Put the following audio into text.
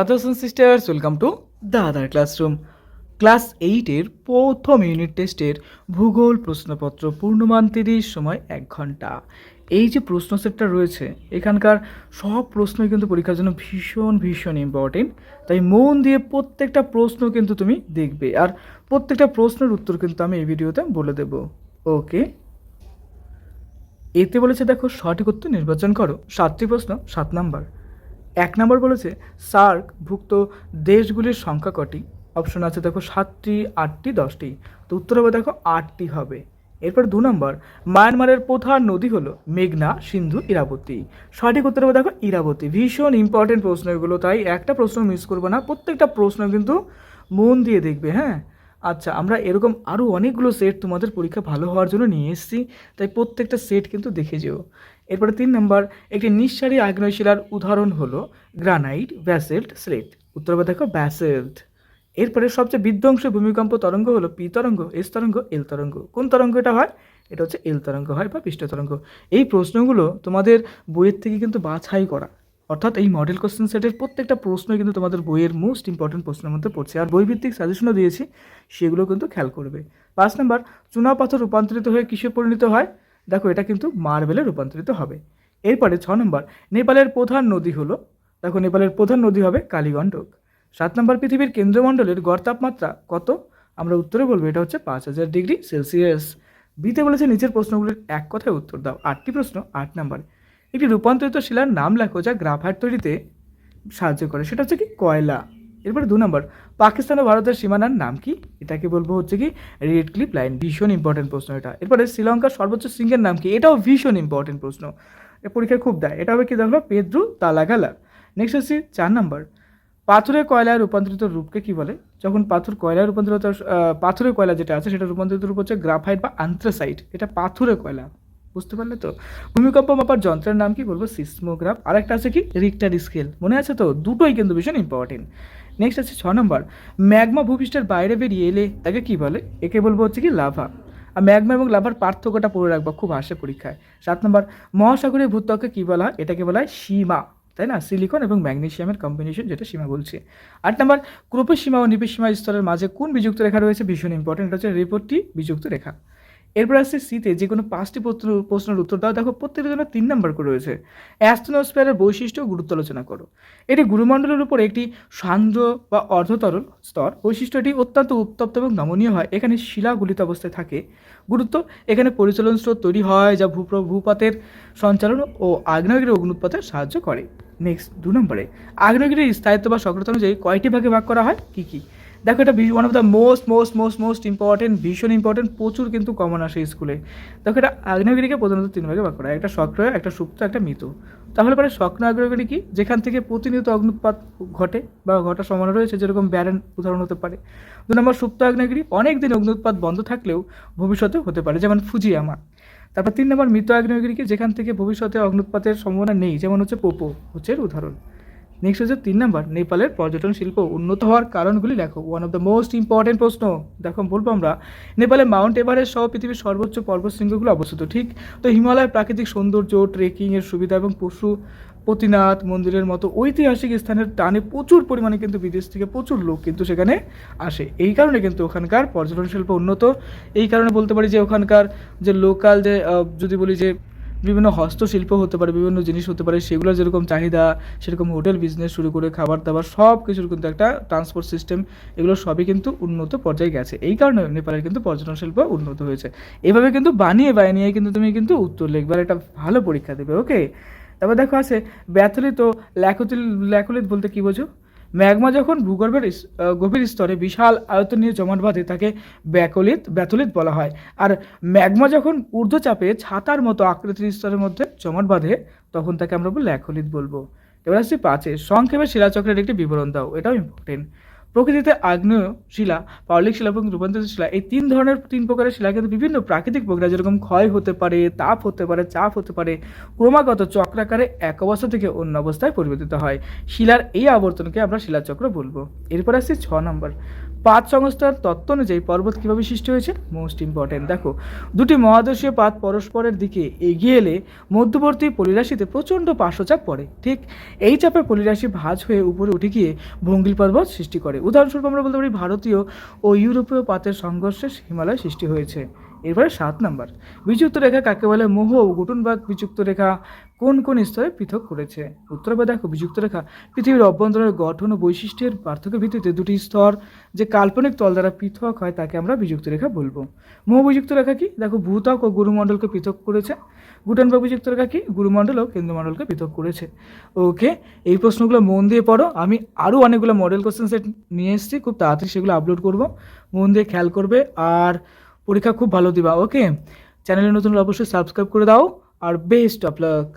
Brothers and sisters, welcome to the other classroom. Class 8-এর প্রথম unit টেস্টের ভূগোল প্রশ্নপত্র পূর্ণমান 30 সময় 1 ঘন্টা। এই যে প্রশ্ন সেটটা রয়েছে এখানকার সব প্রশ্নই কিন্তু পরীক্ষার জন্য ভীষণ ইম্পর্টেন্ট। তাই মন দিয়ে প্রত্যেকটা প্রশ্ন কিন্তু তুমি দেখবে, আর প্রত্যেকটা প্রশ্নের উত্তর কিন্তু আমি এই ভিডিওতে বলে দেব। ওকে, এতে বলেছে দেখো সঠিক উত্তর নির্বাচন করো। 7টি প্রশ্ন, 7 নাম্বার। 1 নম্বর বলেছে সার্ক ভুক্ত দেশগুলির সংখ্যা কটি? অপশন আছে দেখো 7টি, 8টি, 10টি। তো উত্তর হবে দেখো 8টি হবে। এরপর 2 নম্বর, মায়ানমারের প্রধান নদী হলো মেঘনা, সিন্ধু, ইরাবতী। সঠিক উত্তর হবে দেখো ইরাবতী। ভীষণ ইম্পর্টেন্ট প্রশ্ন এগুলো, তাই একটা প্রশ্ন মিস করবে না, প্রত্যেকটা প্রশ্ন কিন্তু মন দিয়ে দেখবে। হ্যাঁ, আচ্ছা, আমরা এরকম আরও অনেকগুলো সেট তোমাদের পরীক্ষা ভালো হওয়ার জন্য নিয়ে এসেছি, তাই প্রত্যেকটা সেট কিন্তু দেখে যেও। এরপরে 3 নম্বর, একটি নিঃসারী আগ্নেয়শিলার উদাহরণ হলো গ্রানাইট, ব্যাসেল্ট, স্লেট। উত্তর হবে দেখো ব্যাসেল্ট। এরপরে সবচেয়ে বিধ্বংসী ভূমিকম্প তরঙ্গ হলো পি তরঙ্গ, এস তরঙ্গ, এল তরঙ্গ। কোন তরঙ্গ এটা হয়? এটা হচ্ছে এল তরঙ্গ হয় বা পৃষ্ঠ তরঙ্গ। এই প্রশ্নগুলো তোমাদের বইয়ের থেকে কিন্তু বাছাই করা, অর্থাৎ এই মডেল কোশ্চেন সেটের প্রত্যেকটা প্রশ্নই কিন্তু তোমাদের বইয়ের মোস্ট ইম্পর্টেন্ট প্রশ্নের মধ্যে পড়ছে, আর বইভিত্তিক সাজেশনও দিয়েছি, সেগুলো কিন্তু খেয়াল করবে। 5 নম্বর, চুনাপাথর রূপান্তরিত হয়ে কিসে পরিণত হয়? দেখো এটা কিন্তু মার্বেলে রূপান্তরিত হবে। এরপরে 6 নম্বর, নেপালের প্রধান নদী হলো, দেখো নেপালের প্রধান নদী হবে কালীগণ্ডক। 7 নম্বর, পৃথিবীর কেন্দ্রমণ্ডলের গড় তাপমাত্রা কত? আমরা উত্তরে বলবো এটা হচ্ছে 5000 ডিগ্রি সেলসিয়াস। বিতে বলেছে নিচের প্রশ্নগুলির এক কথায় উত্তর দাও। 8টি প্রশ্ন, 8 নম্বর। একটি রূপান্তরিত শিলার নাম লেখো যা গ্রাফাইট তৈরিতে সাহায্য করে, সেটা হচ্ছে কি কয়লা। এরপরে 2 নম্বর, পাকিস্তান ও ভারতের সীমানার নাম কি? এটাকে বলবো হচ্ছে কি রেড ক্লিফ লাইন। ভীষণ ইম্পর্টেন্ট প্রশ্ন এটা। এরপরে শ্রীলঙ্কার সর্বোচ্চ শৃঙ্গের নাম কি? এটাও ভীষণ ইম্পর্টেন্ট প্রশ্ন, পরীক্ষায় খুব দেয়। এটা হবে কি দেখো পেদ্রু তালাগালা। নেক্সট হচ্ছে 4 নম্বর, পাথরের কয়লায় রূপান্তরিত রূপকে কি বলে? যখন পাথর কয়লায় রূপান্তরিত, পাথরের কয়লা যেটা আছে সেটা রূপান্তরিত রূপ হচ্ছে গ্রাফাইট বা আন্থ্রাসাইট। এটা পাথরের কয়লা, বুঝতে পারলে তো? ভূমিকম্প মাপার যন্ত্রের নাম কি? বলবো সিসমোগ্রাফ। আর একটা আছে কি রিক্টার স্কেল, মনে আছে তো? দুটোই কিন্তু ভীষণ ইম্পর্টেন্ট। নেক্সট আছে 6 নম্বর, ম্যাগমা ভূপৃষ্ঠের বাইরে বেরিয়ে এলে তাকে কি বলে? একে বলবো হচ্ছে কি লাভা। আর ম্যাগমা এবং লাভার পার্থক্যটা পড়ে রাখবা, খুব আসে পরীক্ষায়। 7 নম্বর, মহাসাগরের ভূত্বককে কি বলা হয়? এটাকে বলা হয় সীমা, তাই না? সিলিকন এবং ম্যাগনেসিয়ামের কম্বিনেশন, যেটা সীমা বলছে। 8 নম্বর, ক্রোপের সীমা ও নিপের সীমা স্তরের মাঝে কোন বিযুক্ত রেখা রয়েছে? ভীষণ ইম্পর্টেন্ট, এটা হচ্ছে রেপোর্টটি বিযুক্ত রেখা। এরপর আসছে সিতে যে কোনো 5টি প্রশ্নের উত্তর দাও। দেখো প্রত্যেকের জন্য 3 নাম্বার করে রয়েছে। অ্যাস্ট্রোস্ফিয়ারের বৈশিষ্ট্য ও গুরুত্ব আলোচনা করো। এটি গুরুমণ্ডলের উপর একটি সান্দ্র বা অর্ধতরল স্তর। বৈশিষ্ট্যটি অত্যন্ত উত্তপ্ত এবং নমনীয় হয়। এখানে শিলা গলিত অবস্থায় থাকে। গুরুত্ব, এখানে পরিচালন স্রোত তৈরি হয় যা ভূপাতের সঞ্চালন ও আগ্নেয়গিরির অগ্নুৎপাতে সাহায্য করে। নেক্সট 2 নম্বরে, আগ্নেয়গিরির স্থায়িত্ব বা সক্রিয়তা অনুযায়ী কয়টি ভাগে ভাগ করা হয়? কী কী? দেখো এটা one of the most important, ভীষণ ইম্পর্টেন্ট, প্রচুর কিন্তু কমন আসে স্কুলে। দেখো এটা আগ্নেয়গিরিকে প্রধানত 3 ভাগে ভাগ করা হয়, একটা সক্রিয়, একটা সুপ্ত, একটা মৃত। তাহলে পরে সক্রিয় আগ্নেয়গিরি কি? যেখান থেকে প্রতিনিয়ত অগ্নুৎপাত ঘটে বা ঘটার সম্ভাবনা রয়েছে, যেরকম ব্যারেন উদাহরণ হতে পারে। 2 নম্বর, সুপ্ত আগ্নেয়গিরি, অনেক দিন অগ্নুৎপাত বন্ধ থাকলেও ভবিষ্যতে হতে পারে, যেমন ফুজিয়ামা। তারপর 3 নম্বর, মৃত আগ্নেয়গিরিকে, যেখান থেকে ভবিষ্যতে অগ্নুৎপাতের সম্ভাবনা নেই, যেমন হচ্ছে পোপো হচ্ছে এর উদাহরণ। নেক্সট হচ্ছে 3 নম্বর, নেপালের পর্যটন শিল্প উন্নত হওয়ার কারণগুলি লেখো। One of the most important প্রশ্ন। দেখো বলবো আমরা, নেপালে মাউন্ট এভারেস্ট সহ পৃথিবীর সর্বোচ্চ পর্বতশৃঙ্গগুলো অবস্থিত, ঠিক? তো হিমালয়ের প্রাকৃতিক সৌন্দর্য, ট্রেকিংয়ের সুবিধা এবং পশুপতিনাথ মন্দিরের মতো ঐতিহাসিক স্থানের টানে প্রচুর পরিমাণে কিন্তু বিদেশ থেকে প্রচুর লোক কিন্তু সেখানে আসে। এই কারণে কিন্তু ওখানকার পর্যটন শিল্প উন্নত। এই কারণে বলতে পারি যে ওখানকার যে লোকাল যে যদি বলি যে বিভিন্ন হস্তশিল্প হতে পারে, বিভিন্ন জিনিস হতে পারে, সেগুলোর যেরকম চাহিদা, সেরকম হোটেল বিজনেস শুরু করে খাবার দাবার সব কিছুর কিন্তু একটা ট্রান্সপোর্ট সিস্টেম, এগুলো সবই কিন্তু উন্নত পর্যায়ে গেছে। এই কারণে নেপালের কিন্তু পর্যটন শিল্প উন্নত হয়েছে। এভাবে কিন্তু বানিয়ে কিন্তু তুমি কিন্তু উত্তর লিখবে, আর এটা ভালো পরীক্ষা দেবে। ওকে, তারপর দেখো আছে ব্যাথলিত ও ল্যাকোলিথ বলতে কী বোঝো? ম্যাগমা যখন ভূগর্ভের গভীর স্তরে বিশাল আয়তন নিয়ে জমাট বাঁধে তাকে ব্যাথলিথ বলা হয়। আর ম্যাগমা যখন ঊর্ধ্বচাপে ছাতার মতো আকৃতির স্তরের মধ্যে জমাট বাঁধে তখন তাকে আমরা ল্যাকোলিথ বলবো। এবার আসছি 5-এ, সংক্ষেপে শিলাচক্রের একটি বিবরণ দাও। এটাও ইম্পর্টেন্ট। প্রকৃতিতে আগ্নেয় শিলা, পাললিক শিলা এবং রূপান্তরিত শিলা, এই 3 প্রকারের শিলা কিন্তু বিভিন্ন প্রাকৃতিক প্রক্রিয়া, যেরকম ক্ষয় হতে পারে, তাপ হতে পারে, চাপ হতে পারে, ক্রমাগত চক্রাকারে এক অবস্থা থেকে অন্য অবস্থায় পরিবর্তিত হয়। শিলার এই আবর্তনকে আমরা শিলাচক্র বলবো। এরপর আসছি 6 নম্বর, পাত সংস্থার তত্ত্ব অনুযায়ী পর্বত কীভাবে সৃষ্টি হয়েছে? মোস্ট ইম্পর্টেন্ট, দেখো দুটি মহাদেশীয় পাত পরস্পরের দিকে এগিয়ে এলে মধ্যবর্তী পলিরাশিতে প্রচণ্ড পার্শ্বচাপ পড়ে। ঠিক এই চাপে পলিরাশি ভাঁজ হয়ে উপরে উঠে গিয়ে ভঙ্গিল পর্বত সৃষ্টি করে। উদাহরণস্বরূপ আমরা বলতে পারি ভারতীয় ও ইউরোপীয় পাতের সংঘর্ষে হিমালয় সৃষ্টি হয়েছে। এরপরে 7 নম্বর, বিযুক্ত রেখা কাকে বলে? মোহ ও গুটনবাগ বিযুক্ত রেখা কোন কোন স্তরে পৃথক করেছে? উত্তর হবে দেখো বিযুক্ত রেখা পৃথিবীর অভ্যন্তরের গঠন ও বৈশিষ্ট্যের পার্থক্যের ভিত্তিতে দুটি স্তর যে কাল্পনিক তল দ্বারা পৃথক হয় তাকে আমরা বিযুক্ত রেখা বলবো। মোহ বিযুক্ত রেখা কি? দেখো ভূত্বক ও গুরুমণ্ডলকে পৃথক করেছে। গুটনবাগ বিযুক্ত রেখা কি? গুরুমণ্ডল ও কেন্দ্রমণ্ডলকে পৃথক করেছে। ওকে, এই প্রশ্নগুলো মন দিয়ে পড়ো। আমি আরও অনেকগুলো মডেল কোশ্চেন সেট নিয়ে এসেছি, খুব তাড়াতাড়ি সেগুলো আপলোড করব, মন দিয়ে খেয়াল করবে আর পরীক্ষা খুব ভালো দিবা। ওকে, চ্যানেলে নতুন অবশ্যই সাবস্ক্রাইব করে দাও আর বেস্ট অফ লাক।